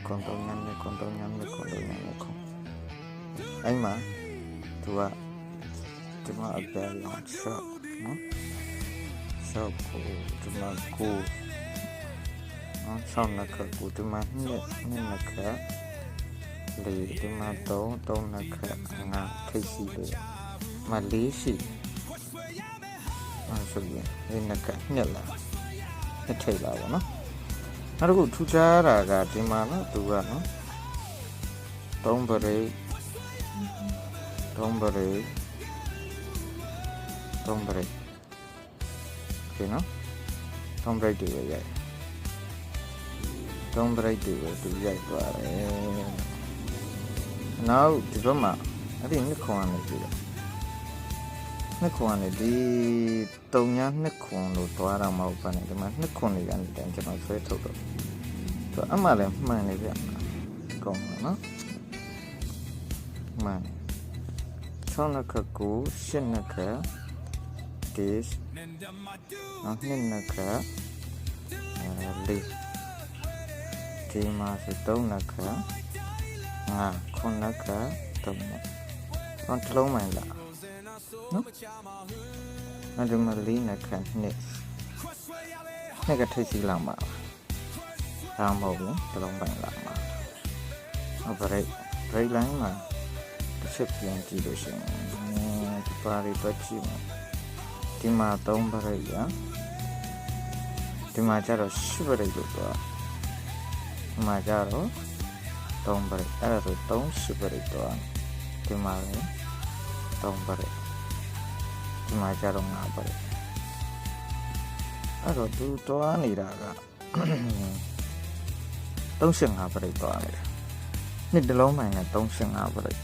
ခွန်3ည2ခွန်3ည2ခွန်3ည2ခွန်အဲ့မှာသူကဒီမှာအပြာရောင်ရှော့နော်ရှော့ကိုဒီမှာကိုနော်6နှစ်ခါကိုဒီမှာ2နှစ်ခါလေဒီမှာ3နှစ်ခါ5ထိပ်စီလေမှာ4ရှိဆိုရင်ဒီနှစ်ခါ2လာ2ထိပ်လာပါနော်နောက်တစ်ခုထူးခြားတာကဒီမှာနော်သူကနော်3ပရိโอเคနော်3ပရိတွေရိုက်3ပရိတွေသူရိုက်သွားတယ်နောက်ဒီဘက်မှာအဲ့ဒီနှစ်ခွန်ကနေပြီးတော့နှစ်ခွန်ကနေဒီ3ည2ခွန်လို့သွားတာမဟုတ်ပါနဲ့ဒီမှာ2ခွန်တွေကနေတန်းကျွန်တော်ဆွဲထုတ်တော့သူအမှလည်းမှန်နေပြကောင်းပါနော်မှန်6နှစ်ခါ9 8နှစ်ခါ10နောက်2နှစ်ခါ4ဒီမှာဆို3နှစ်ခါ5 9နှစ်ခါ3နှစ်ဟောတစ်လုံးမှန်လားနော်အဲ့ဒီမှာ4နှစ်ခါနှစ်ကထိတ်စီလာမှာဒါမဟုတ်ဘူးတစ်လုံးမှန်လာမှာဘရိတ်လိုင်းမှာတစ်ချက်ပြန်ကြည့်လို့ရှိရင်ဒီပါရီတော့ကြည့်မှာဒီမှာ3ပရိတ်ရဒီမှာကျတော့10ပရိတ်လို့ပြောဒီမှာကျတော့3ပရိတ်အဲ့ဒါဆို30ပရိတ်တော့ဒီမှာလည်း3ပရိတ်ဒီမှာကျတော့5ပရိတ်အဲ့တော့သူတွားနေတာက35ပရိတ်တွားနေတာနှစ်တစ်လုံးမှန်နဲ့35ပရိတ်